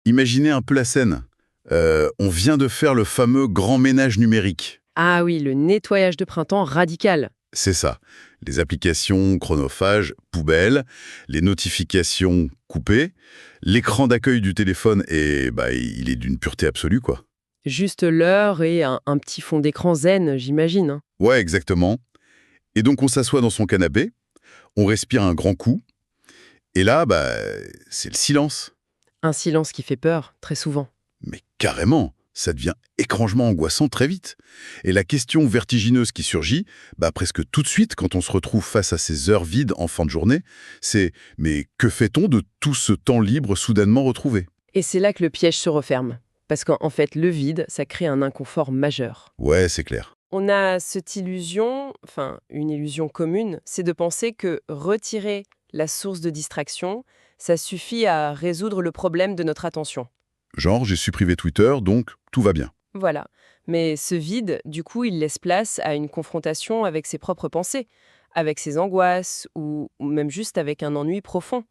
Imaginez un peu la scène. On vient de faire le fameux grand ménage numérique. Ah oui, le nettoyage de printemps radical. C'est ça. Les applications chronophages, poubelle, les notifications coupées, l'écran d'accueil du téléphone il est d'une pureté absolue, quoi. Juste l'heure et un petit fond d'écran zen, j'imagine, hein. Ouais, exactement. Et donc on s'assoit dans son canapé, on respire un grand coup, et là, c'est le silence. Un silence qui fait peur, très souvent. Mais carrément, ça devient étrangement angoissant très vite. Et la question vertigineuse qui surgit, presque tout de suite quand on se retrouve face à ces heures vides en fin de journée, c'est mais que fait-on de tout ce temps libre soudainement retrouvé? Et c'est là que le piège se referme. Parce qu'en fait, le vide, ça crée un inconfort majeur. Ouais, c'est clair. On a cette illusion, enfin une illusion commune, c'est de penser que retirer la source de distraction, ça suffit à résoudre le problème de notre attention. Genre, j'ai supprimé Twitter, donc tout va bien. Voilà. Mais ce vide, du coup, il laisse place à une confrontation avec ses propres pensées, avec ses angoisses ou même juste avec un ennui profond.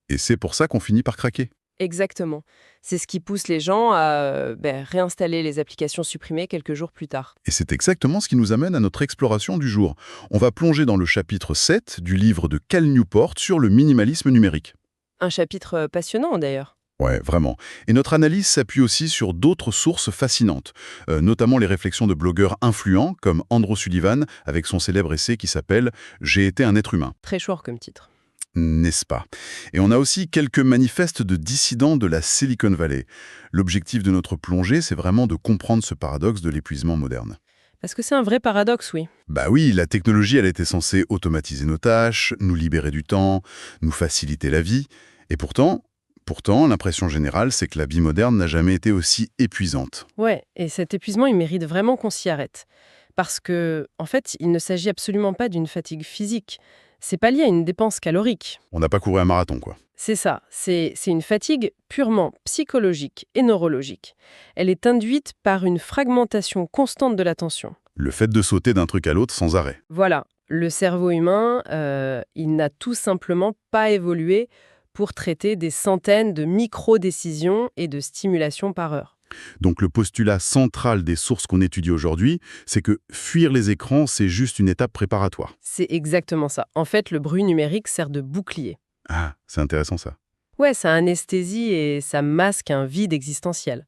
Et c'est pour ça qu'on finit par craquer. Exactement. C'est ce qui pousse les gens à réinstaller les applications supprimées quelques jours plus tard. Et c'est exactement ce qui nous amène à notre exploration du jour. On va plonger dans le chapitre 7 du livre de Cal Newport sur le minimalisme numérique. Un chapitre passionnant d'ailleurs. Ouais, vraiment. Et notre analyse s'appuie aussi sur d'autres sources fascinantes, notamment les réflexions de blogueurs influents comme Andrew Sullivan avec son célèbre essai qui s'appelle « J'ai été un être humain ». Très short comme titre. N'est-ce pas? Et on a aussi quelques manifestes de dissidents de la Silicon Valley. L'objectif de notre plongée, c'est vraiment de comprendre ce paradoxe de l'épuisement moderne. Parce que c'est un vrai paradoxe, oui. Bah oui, la technologie, elle était censée automatiser nos tâches, nous libérer du temps, nous faciliter la vie. Et pourtant, l'impression générale, c'est que la vie moderne n'a jamais été aussi épuisante. Ouais, et cet épuisement, il mérite vraiment qu'on s'y arrête. Parce que, en fait, il ne s'agit absolument pas d'une fatigue physique. C'est pas lié à une dépense calorique. On n'a pas couru un marathon, quoi. C'est ça, c'est une fatigue purement psychologique et neurologique. Elle est induite par une fragmentation constante de l'attention. Le fait de sauter d'un truc à l'autre sans arrêt. Voilà, le cerveau humain, il n'a tout simplement pas évolué pour traiter des centaines de micro-décisions et de stimulations par heure. Donc le postulat central des sources qu'on étudie aujourd'hui, c'est que fuir les écrans, c'est juste une étape préparatoire. C'est exactement ça. En fait, le bruit numérique sert de bouclier. Ah, c'est intéressant ça. Ouais, ça anesthésie et ça masque un vide existentiel.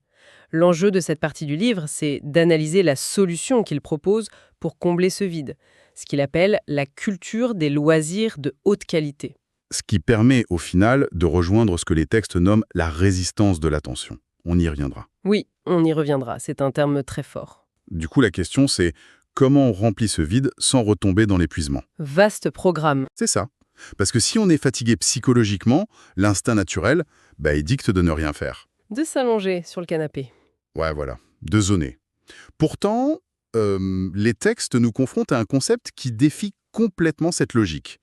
L'enjeu de cette partie du livre, c'est d'analyser la solution qu'il propose pour combler ce vide, ce qu'il appelle la culture des loisirs de haute qualité. Ce qui permet au final de rejoindre ce que les textes nomment la résistance de l'attention. On y reviendra. Oui, on y reviendra, c'est un terme très fort. Du coup, la question c'est comment on remplit ce vide sans retomber dans l'épuisement? Vaste programme. C'est ça. Parce que si on est fatigué psychologiquement, l'instinct naturel, il dicte de ne rien faire. De s'allonger sur le canapé. Ouais, voilà. De zoner. Pourtant, les textes nous confrontent à un concept qui défie complètement cette logique.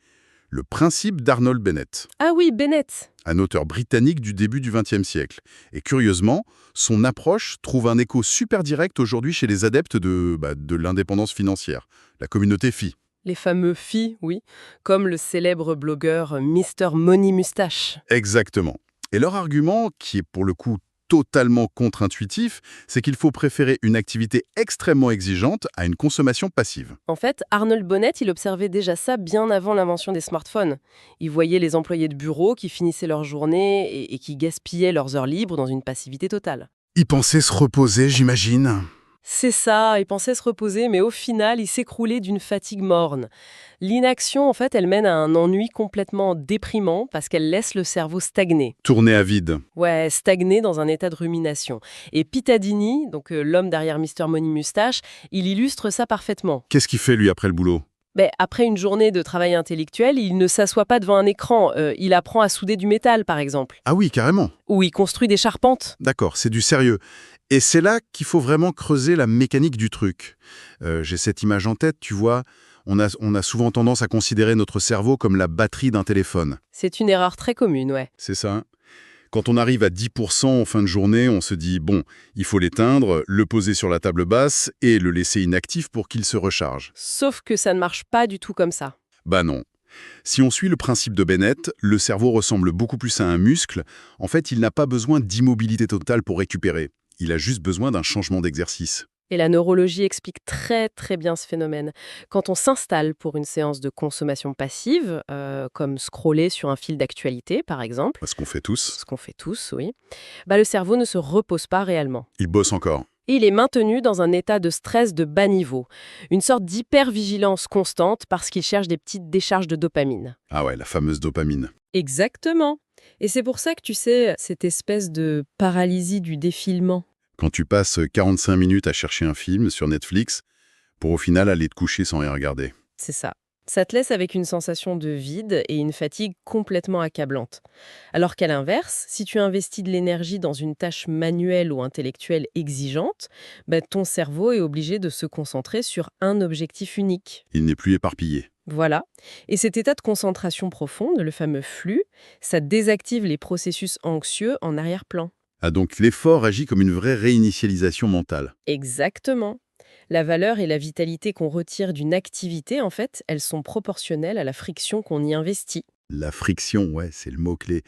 Le principe d'Arnold Bennett, Ah oui, Bennett. un auteur britannique du début du XXe siècle. Et curieusement, son approche trouve un écho super direct aujourd'hui chez les adeptes de l'indépendance financière, la communauté FI. Les fameux filles, oui, comme le célèbre blogueur Mr. Money Mustache. Exactement. Et leur argument, qui est pour le coup totalement contre-intuitif, c'est qu'il faut préférer une activité extrêmement exigeante à une consommation passive. En fait, Arnold Bennett, il observait déjà ça bien avant l'invention des smartphones. Il voyait les employés de bureau qui finissaient leur journée et qui gaspillaient leurs heures libres dans une passivité totale. Ils pensaient se reposer, j'imagine. C'est ça, il pensait se reposer, mais au final, il s'écroulait d'une fatigue morne. L'inaction, en fait, elle mène à un ennui complètement déprimant parce qu'elle laisse le cerveau stagner. Tourner à vide. Ouais, stagner dans un état de rumination. Et Pittadini, donc l'homme derrière Mr. Money Mustache, il illustre ça parfaitement. Qu'est-ce qu'il fait, lui, après le boulot? Après une journée de travail intellectuel, il ne s'assoit pas devant un écran. Il apprend à souder du métal, par exemple. Ah oui, carrément. Ou il construit des charpentes. D'accord, c'est du sérieux. Et c'est là qu'il faut vraiment creuser la mécanique du truc. J'ai cette image en tête, tu vois. On a souvent tendance à considérer notre cerveau comme la batterie d'un téléphone. C'est une erreur très commune, ouais. C'est ça. Quand on arrive à 10% en fin de journée, on se dit, bon, il faut l'éteindre, le poser sur la table basse et le laisser inactif pour qu'il se recharge. Sauf que ça ne marche pas du tout comme ça. Bah non. Si on suit le principe de Bennett, le cerveau ressemble beaucoup plus à un muscle. En fait, il n'a pas besoin d'immobilité totale pour récupérer. Il a juste besoin d'un changement d'exercice. Et la neurologie explique très très bien ce phénomène. Quand on s'installe pour une séance de consommation passive, comme scroller sur un fil d'actualité par exemple, Ce qu'on fait tous. ce qu'on fait tous, oui, bah, le cerveau ne se repose pas réellement. Il bosse encore. Et il est maintenu dans un état de stress de bas niveau, une sorte d'hypervigilance constante parce qu'il cherche des petites décharges de dopamine. Ah ouais, la fameuse dopamine. Exactement. Et c'est pour ça que tu sais, cette espèce de paralysie du défilement. Quand tu passes 45 minutes à chercher un film sur Netflix, pour au final aller te coucher sans rien regarder. C'est ça. Ça te laisse avec une sensation de vide et une fatigue complètement accablante. Alors qu'à l'inverse, si tu investis de l'énergie dans une tâche manuelle ou intellectuelle exigeante, bah, ton cerveau est obligé de se concentrer sur un objectif unique. Il n'est plus éparpillé. Voilà. Et cet état de concentration profonde, le fameux flux, ça désactive les processus anxieux en arrière-plan. Ah donc l'effort agit comme une vraie réinitialisation mentale. Exactement. La valeur et la vitalité qu'on retire d'une activité, en fait, elles sont proportionnelles à la friction qu'on y investit. La friction, ouais, c'est le mot-clé.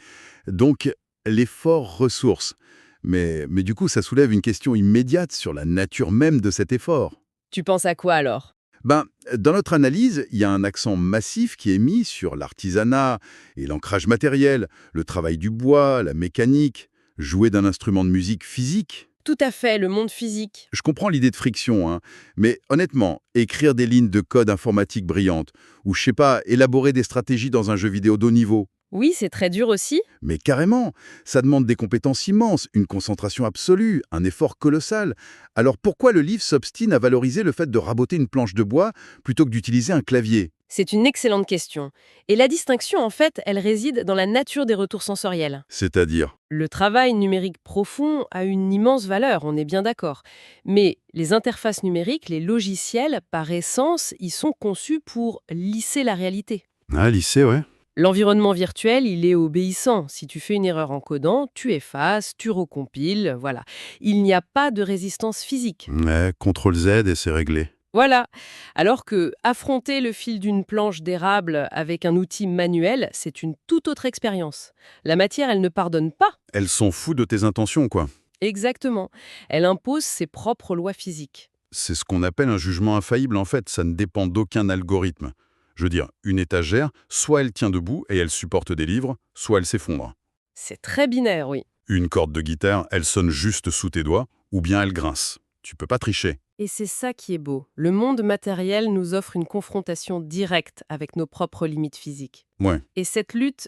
Donc l'effort ressource. Mais du coup, ça soulève une question immédiate sur la nature même de cet effort. Tu penses à quoi alors? Ben, dans notre analyse, il y a un accent massif qui est mis sur l'artisanat et l'ancrage matériel, le travail du bois, la mécanique, jouer d'un instrument de musique physique. Tout à fait, le monde physique. Je comprends l'idée de friction, hein, mais honnêtement, écrire des lignes de code informatique brillantes, ou je sais pas, élaborer des stratégies dans un jeu vidéo d'haut niveau, Oui, c'est très dur aussi. mais carrément, ça demande des compétences immenses, une concentration absolue, un effort colossal. Alors pourquoi le livre s'obstine à valoriser le fait de raboter une planche de bois plutôt que d'utiliser un clavier? C'est une excellente question. Et la distinction, en fait, elle réside dans la nature des retours sensoriels. C'est-à-dire? Le travail numérique profond a une immense valeur, on est bien d'accord. Mais les interfaces numériques, les logiciels, par essence, ils sont conçus pour lisser la réalité. Ah, lycée, ouais. L'environnement virtuel, il est obéissant. Si tu fais une erreur en codant, tu effaces, tu recompiles, voilà. Il n'y a pas de résistance physique. Ouais, CTRL Z et c'est réglé. Voilà. Alors que affronter le fil d'une planche d'érable avec un outil manuel, c'est une toute autre expérience. La matière, elle ne pardonne pas. Elles sont fous de tes intentions, quoi. Exactement. Elle impose ses propres lois physiques. C'est ce qu'on appelle un jugement infaillible, en fait. Ça ne dépend d'aucun algorithme. Je veux dire, une étagère, soit elle tient debout et elle supporte des livres, soit elle s'effondre. C'est très binaire, oui. Une corde de guitare, elle sonne juste sous tes doigts, ou bien elle grince. Tu peux pas tricher. Et c'est ça qui est beau. Le monde matériel nous offre une confrontation directe avec nos propres limites physiques. Ouais. Et cette lutte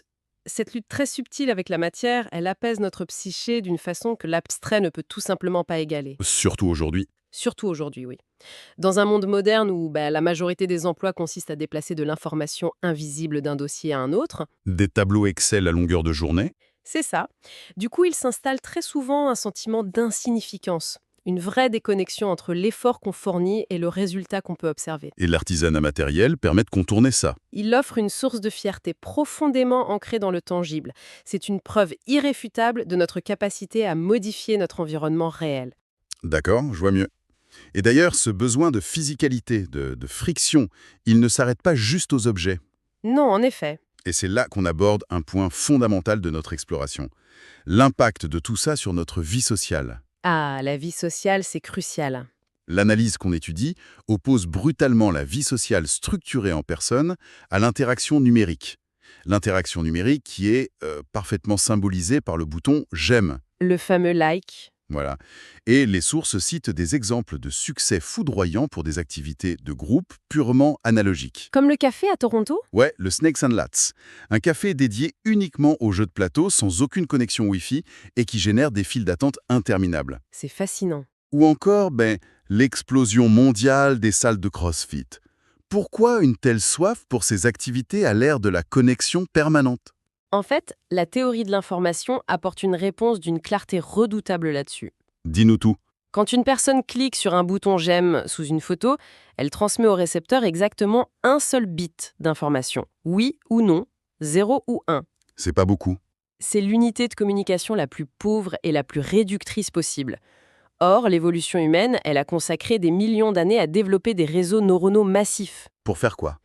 très subtile avec la matière, elle apaise notre psyché d'une façon que l'abstrait ne peut tout simplement pas égaler. Surtout aujourd'hui. Surtout aujourd'hui, oui. Dans un monde moderne où la majorité des emplois consistent à déplacer de l'information invisible d'un dossier à un autre, Des tableaux Excel à longueur de journée. c'est ça. Du coup, il s'installe très souvent un sentiment d'insignificance, une vraie déconnexion entre l'effort qu'on fournit et le résultat qu'on peut observer. Et l'artisanat matériel permet de contourner ça. Il offre une source de fierté profondément ancrée dans le tangible. C'est une preuve irréfutable de notre capacité à modifier notre environnement réel. D'accord, je vois mieux. Et d'ailleurs, ce besoin de physicalité, de friction, il ne s'arrête pas juste aux objets. Non, en effet. Et c'est là qu'on aborde un point fondamental de notre exploration. L'impact de tout ça sur notre vie sociale. Ah, la vie sociale, c'est crucial. L'analyse qu'on étudie oppose brutalement la vie sociale structurée en personne à l'interaction numérique. L'interaction numérique qui est parfaitement symbolisée par le bouton « j'aime ». Le fameux like. Voilà. Et les sources citent des exemples de succès foudroyants pour des activités de groupe purement analogiques. Comme le café à Toronto? Ouais, le Snakes and Lads, un café dédié uniquement aux jeux de plateau sans aucune connexion Wi-Fi et qui génère des files d'attente interminables. C'est fascinant. Ou encore, l'explosion mondiale des salles de CrossFit. Pourquoi une telle soif pour ces activités à l'ère de la connexion permanente? En fait, la théorie de l'information apporte une réponse d'une clarté redoutable là-dessus. Dis-nous tout. Quand une personne clique sur un bouton j'aime sous une photo, elle transmet au récepteur exactement un seul bit d'information. Oui ou non, 0 ou 1. C'est pas beaucoup. C'est l'unité de communication la plus pauvre et la plus réductrice possible. Or, l'évolution humaine, elle a consacré des millions d'années à développer des réseaux neuronaux massifs. Pour faire quoi?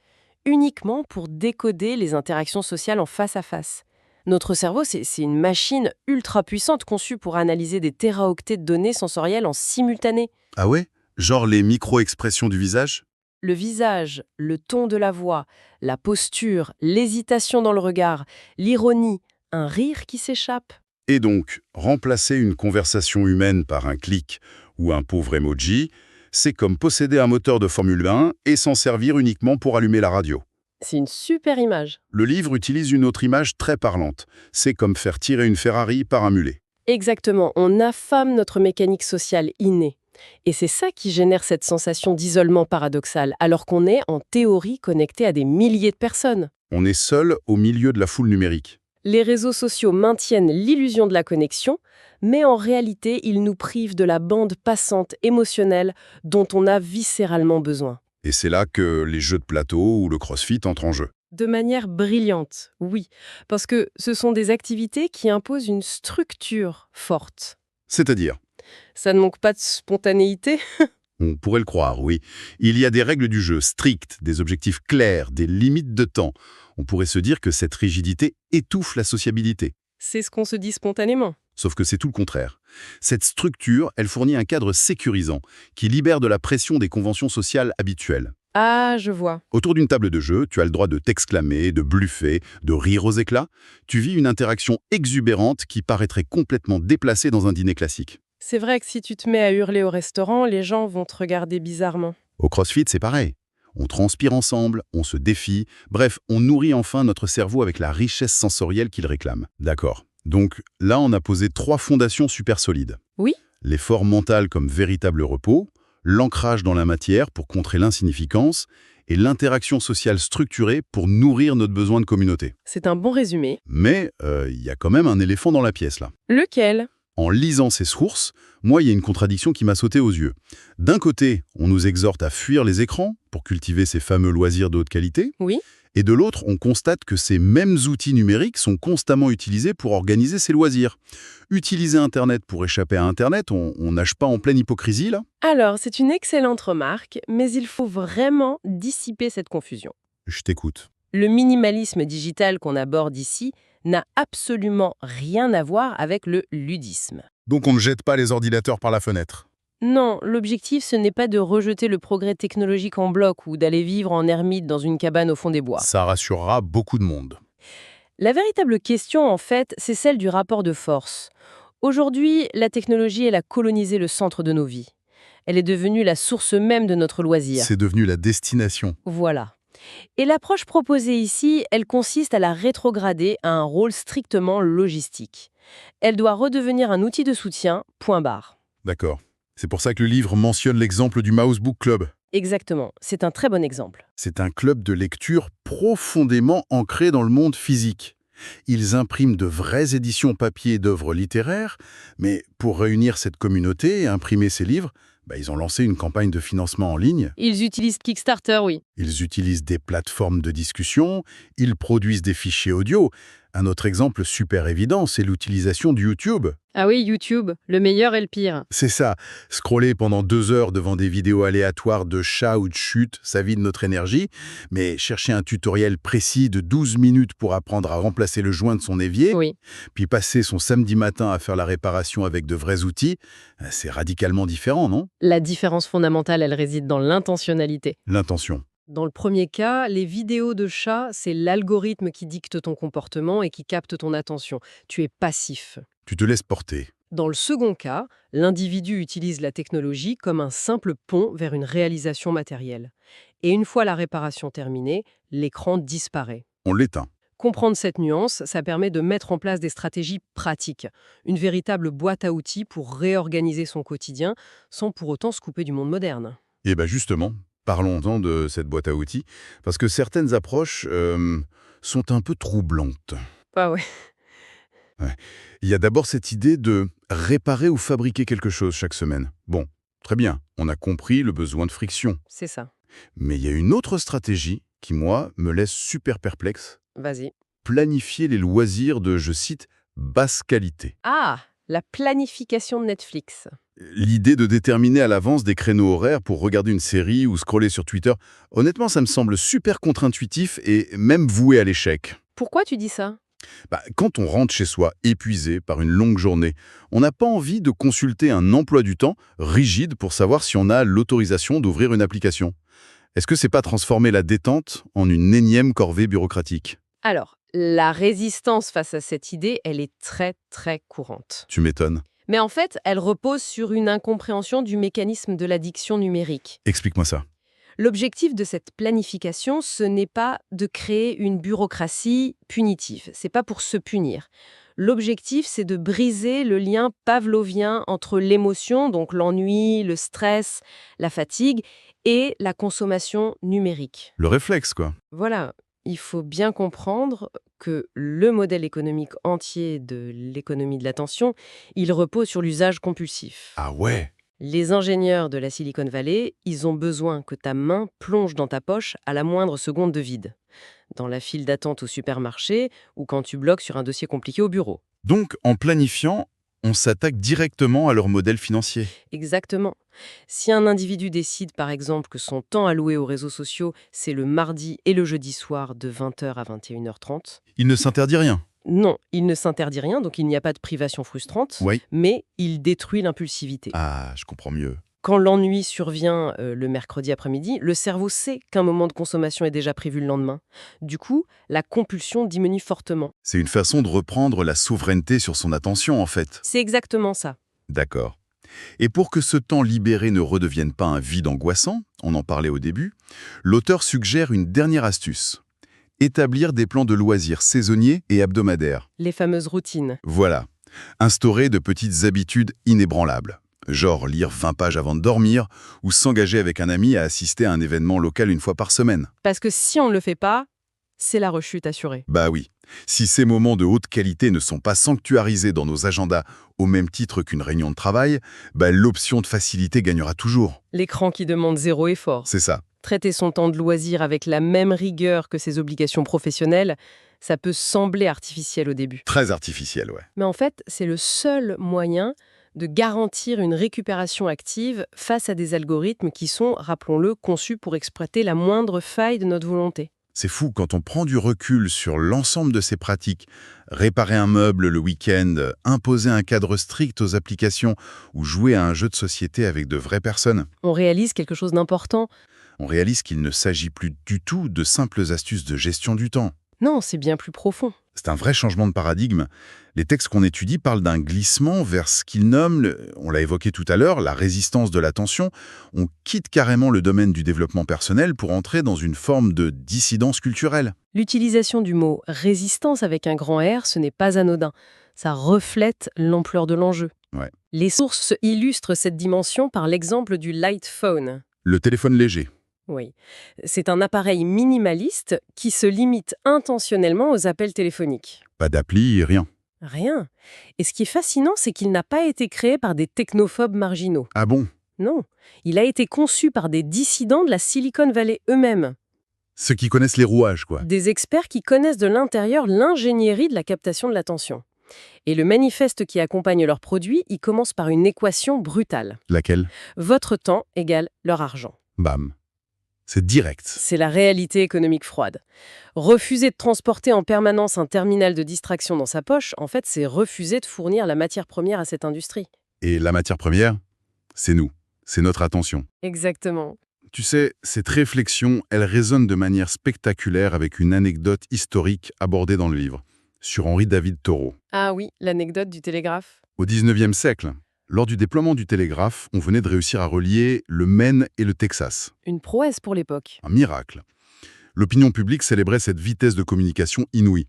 uniquement pour décoder les interactions sociales en face à face. Notre cerveau, c'est une machine ultra puissante conçue pour analyser des téraoctets de données sensorielles en simultané. Ah ouais? Genre les micro-expressions du visage? Le visage, le ton de la voix, la posture, l'hésitation dans le regard, l'ironie, un rire qui s'échappe. Et donc, remplacer une conversation humaine par un clic ou un pauvre emoji, c'est comme posséder un moteur de Formule 1 et s'en servir uniquement pour allumer la radio. C'est une super image. Le livre utilise une autre image très parlante. C'est comme faire tirer une Ferrari par un mulet. Exactement, on affame notre mécanique sociale innée. Et c'est ça qui génère cette sensation d'isolement paradoxal, alors qu'on est, en théorie, connecté à des milliers de personnes. On est seul au milieu de la foule numérique. Les réseaux sociaux maintiennent l'illusion de la connexion, mais en réalité, ils nous privent de la bande passante émotionnelle dont on a viscéralement besoin. Et c'est là que les jeux de plateau ou le crossfit entrent en jeu. De manière brillante, oui, parce que ce sont des activités qui imposent une structure forte. C'est-à-dire, Ça ne manque pas de spontanéité. on pourrait le croire, oui. Il y a des règles du jeu strictes, des objectifs clairs, des limites de temps. On pourrait se dire que cette rigidité étouffe la sociabilité. C'est ce qu'on se dit spontanément. Sauf que c'est tout le contraire. Cette structure, elle fournit un cadre sécurisant, qui libère de la pression des conventions sociales habituelles. Ah, je vois. Autour d'une table de jeu, tu as le droit de t'exclamer, de bluffer, de rire aux éclats. Tu vis une interaction exubérante qui paraîtrait complètement déplacée dans un dîner classique. C'est vrai que si tu te mets à hurler au restaurant, les gens vont te regarder bizarrement. Au CrossFit, c'est pareil. On transpire ensemble, on se défie, bref, on nourrit enfin notre cerveau avec la richesse sensorielle qu'il réclame. D'accord. Donc là, on a posé 3 fondations super solides. Oui. L'effort mental comme véritable repos, l'ancrage dans la matière pour contrer l'insignificance, et l'interaction sociale structurée pour nourrir notre besoin de communauté. C'est un bon résumé. Mais il y a quand même un éléphant dans la pièce là. Lequel? En lisant ces sources, moi, il y a une contradiction qui m'a sauté aux yeux. D'un côté, on nous exhorte à fuir les écrans pour cultiver ces fameux loisirs de haute qualité. Oui. Et de l'autre, on constate que ces mêmes outils numériques sont constamment utilisés pour organiser ces loisirs. Utiliser Internet pour échapper à Internet, on nage pas en pleine hypocrisie, là? Alors, c'est une excellente remarque, mais il faut vraiment dissiper cette confusion. Je t'écoute. Le minimalisme digital qu'on aborde ici n'a absolument rien à voir avec le ludisme. Donc on ne jette pas les ordinateurs par la fenêtre. Non, l'objectif, ce n'est pas de rejeter le progrès technologique en bloc ou d'aller vivre en ermite dans une cabane au fond des bois. Ça rassurera beaucoup de monde. La véritable question, en fait, c'est celle du rapport de force. Aujourd'hui, la technologie, elle a colonisé le centre de nos vies. Elle est devenue la source même de notre loisir. C'est devenu la destination. Voilà. Et l'approche proposée ici, elle consiste à la rétrograder à un rôle strictement logistique. Elle doit redevenir un outil de soutien, point barre. D'accord. C'est pour ça que le livre mentionne l'exemple du Mouse Book Club. Exactement, c'est un très bon exemple. C'est un club de lecture profondément ancré dans le monde physique. Ils impriment de vraies éditions papier d'œuvres littéraires, mais pour réunir cette communauté et imprimer ces livres, ils ont lancé une campagne de financement en ligne. Ils utilisent Kickstarter, oui. Ils utilisent des plateformes de discussion, ils produisent des fichiers audio. Un autre exemple super évident, c'est l'utilisation de YouTube. Ah oui, YouTube, le meilleur et le pire. C'est ça, scroller pendant 2 heures devant des vidéos aléatoires de chats ou de chutes, ça vide notre énergie, mais chercher un tutoriel précis de 12 minutes pour apprendre à remplacer le joint de son évier, Oui. puis passer son samedi matin à faire la réparation avec de vrais outils, c'est radicalement différent, non? La différence fondamentale, elle réside dans l'intentionnalité. L'intention. Dans le premier cas, les vidéos de chats, c'est l'algorithme qui dicte ton comportement et qui capte ton attention. Tu es passif. Tu te laisses porter. Dans le second cas, l'individu utilise la technologie comme un simple pont vers une réalisation matérielle. Et une fois la réparation terminée, l'écran disparaît. On l'éteint. Comprendre cette nuance, ça permet de mettre en place des stratégies pratiques, une véritable boîte à outils pour réorganiser son quotidien sans pour autant se couper du monde moderne. Et justement, parlons-en de cette boîte à outils, parce que certaines approches sont un peu troublantes. Ah ouais. Il y a d'abord cette idée de réparer ou fabriquer quelque chose chaque semaine. Bon, très bien, on a compris le besoin de friction. C'est ça. Mais il y a une autre stratégie qui, moi, me laisse super perplexe. Vas-y. Planifier les loisirs de, je cite, basse qualité. Ah, la planification de Netflix. L'idée de déterminer à l'avance des créneaux horaires pour regarder une série ou scroller sur Twitter, honnêtement, ça me semble super contre-intuitif et même voué à l'échec. Pourquoi tu dis ça? Quand on rentre chez soi épuisé par une longue journée, on n'a pas envie de consulter un emploi du temps rigide pour savoir si on a l'autorisation d'ouvrir une application. Est-ce que c'est pas transformer la détente en une énième corvée bureaucratique? Alors, la résistance face à cette idée, elle est très très courante. Tu m'étonnes. Mais en fait, elle repose sur une incompréhension du mécanisme de l'addiction numérique. Explique-moi ça. L'objectif de cette planification, ce n'est pas de créer une bureaucratie punitive. C'est pas pour se punir. L'objectif, c'est de briser le lien pavlovien entre l'émotion, donc l'ennui, le stress, la fatigue, et la consommation numérique. Le réflexe, quoi. Voilà, il faut bien comprendre que le modèle économique entier de l'économie de l'attention, il repose sur l'usage compulsif. Ah ouais. Les ingénieurs de la Silicon Valley, ils ont besoin que ta main plonge dans ta poche à la moindre seconde de vide. Dans la file d'attente au supermarché ou quand tu bloques sur un dossier compliqué au bureau. Donc, en planifiant, on s'attaque directement à leur modèle financier. Exactement. Si un individu décide par exemple que son temps alloué aux réseaux sociaux, c'est le mardi et le jeudi soir de 20h à 21h30, Il ne s'interdit rien. non, il ne s'interdit rien, donc il n'y a pas de privation frustrante, Oui. mais il détruit l'impulsivité. Ah, je comprends mieux. Quand l'ennui survient le mercredi après-midi, le cerveau sait qu'un moment de consommation est déjà prévu le lendemain. Du coup, la compulsion diminue fortement. C'est une façon de reprendre la souveraineté sur son attention, en fait. C'est exactement ça. D'accord. Et pour que ce temps libéré ne redevienne pas un vide angoissant, on en parlait au début, l'auteur suggère une dernière astuce. Établir des plans de loisirs saisonniers et hebdomadaires. Les fameuses routines. Voilà. Instaurer de petites habitudes inébranlables. Genre lire 20 pages avant de dormir ou s'engager avec un ami à assister à un événement local une fois par semaine. Parce que si on ne le fait pas, c'est la rechute assurée. Bah oui. Si ces moments de haute qualité ne sont pas sanctuarisés dans nos agendas au même titre qu'une réunion de travail, l'option de facilité gagnera toujours. L'écran qui demande zéro effort. C'est ça. Traiter son temps de loisir avec la même rigueur que ses obligations professionnelles, ça peut sembler artificiel au début. Très artificiel, ouais. Mais en fait, c'est le seul moyen de garantir une récupération active face à des algorithmes qui sont, rappelons-le, conçus pour exploiter la moindre faille de notre volonté. C'est fou quand on prend du recul sur l'ensemble de ces pratiques. Réparer un meuble le week-end, imposer un cadre strict aux applications ou jouer à un jeu de société avec de vraies personnes. On réalise quelque chose d'important. On réalise qu'il ne s'agit plus du tout de simples astuces de gestion du temps. Non, c'est bien plus profond. C'est un vrai changement de paradigme. Les textes qu'on étudie parlent d'un glissement vers ce qu'ils nomment, on l'a évoqué tout à l'heure, la résistance de l'attention. On quitte carrément le domaine du développement personnel pour entrer dans une forme de dissidence culturelle. L'utilisation du mot « résistance » avec un grand R, ce n'est pas anodin. Ça reflète l'ampleur de l'enjeu. Ouais. Les sources illustrent cette dimension par l'exemple du light phone. Le téléphone léger. Oui. C'est un appareil minimaliste qui se limite intentionnellement aux appels téléphoniques. Pas d'appli, rien. Rien. Et ce qui est fascinant, c'est qu'il n'a pas été créé par des technophobes marginaux. Ah bon? Non. Il a été conçu par des dissidents de la Silicon Valley eux-mêmes. Ceux qui connaissent les rouages, quoi. Des experts qui connaissent de l'intérieur l'ingénierie de la captation de l'attention. Et le manifeste qui accompagne leurs produits, il commence par une équation brutale. Laquelle? Votre temps égale leur argent. Bam. C'est direct. C'est la réalité économique froide. Refuser de transporter en permanence un terminal de distraction dans sa poche, en fait, c'est refuser de fournir la matière première à cette industrie. Et la matière première, c'est nous. C'est notre attention. Exactement. Tu sais, cette réflexion, elle résonne de manière spectaculaire avec une anecdote historique abordée dans le livre, sur Henri David Thoreau. Ah oui, l'anecdote du télégraphe. Au XIXe siècle, lors du déploiement du télégraphe, on venait de réussir à relier le Maine et le Texas. Une prouesse pour l'époque. Un miracle. L'opinion publique célébrait cette vitesse de communication inouïe.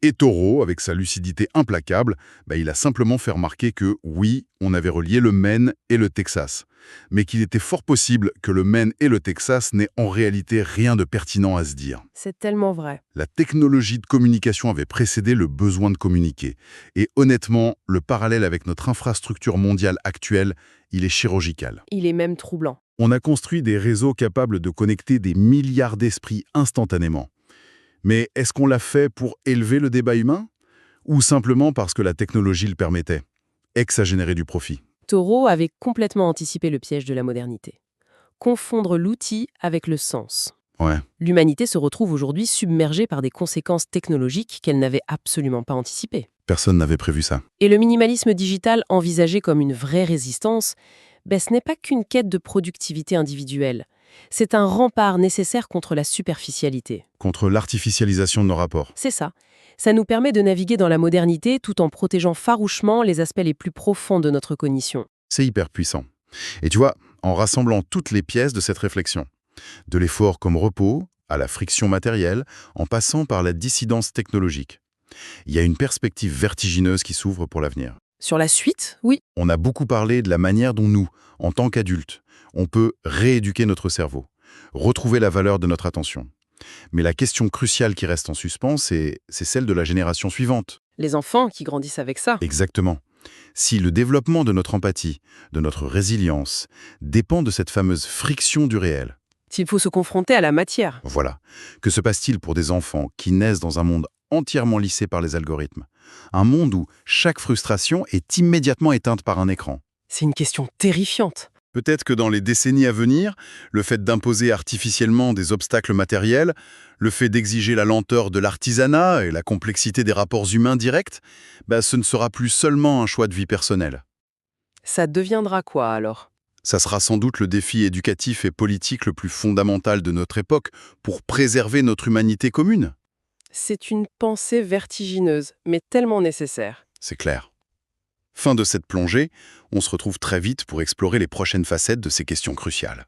Et Thoreau, avec sa lucidité implacable, il a simplement fait remarquer que, oui, on avait relié le Maine et le Texas, mais qu'il était fort possible que le Maine et le Texas n'aient en réalité rien de pertinent à se dire. C'est tellement vrai. La technologie de communication avait précédé le besoin de communiquer. Et honnêtement, le parallèle avec notre infrastructure mondiale actuelle, il est chirurgical. Il est même troublant. On a construit des réseaux capables de connecter des milliards d'esprits instantanément. Mais est-ce qu'on l'a fait pour élever le débat humain? Ou simplement parce que la technologie le permettait? Ex a généré du profit. Thoreau avait complètement anticipé le piège de la modernité. Confondre l'outil avec le sens. Ouais, L'humanité se retrouve aujourd'hui submergée par des conséquences technologiques qu'elle n'avait absolument pas anticipées. personne n'avait prévu ça. Et le minimalisme digital envisagé comme une vraie résistance, ce n'est pas qu'une quête de productivité individuelle. C'est un rempart nécessaire contre la superficialité. Contre l'artificialisation de nos rapports. C'est ça. Ça nous permet de naviguer dans la modernité tout en protégeant farouchement les aspects les plus profonds de notre cognition. C'est hyper puissant. Et tu vois, en rassemblant toutes les pièces de cette réflexion, de l'effort comme repos, à la friction matérielle, en passant par la dissidence technologique, il y a une perspective vertigineuse qui s'ouvre pour l'avenir. Sur la suite, oui, On a beaucoup parlé de la manière dont nous, en tant qu'adultes, on peut rééduquer notre cerveau, retrouver la valeur de notre attention. Mais la question cruciale qui reste en suspens, c'est celle de la génération suivante. les enfants qui grandissent avec ça. Exactement. Si le développement de notre empathie, de notre résilience, dépend de cette fameuse friction du réel, S'il faut se confronter à la matière. voilà. Que se passe-t-il pour des enfants qui naissent dans un monde entièrement lissé par les algorithmes? Un monde où chaque frustration est immédiatement éteinte par un écran. C'est une question terrifiante. Peut-être que dans les décennies à venir, le fait d'imposer artificiellement des obstacles matériels, le fait d'exiger la lenteur de l'artisanat et la complexité des rapports humains directs, ce ne sera plus seulement un choix de vie personnel. Ça deviendra quoi alors? Ça sera sans doute le défi éducatif et politique le plus fondamental de notre époque pour préserver notre humanité commune. C'est une pensée vertigineuse, mais tellement nécessaire. C'est clair. Fin de cette plongée, on se retrouve très vite pour explorer les prochaines facettes de ces questions cruciales.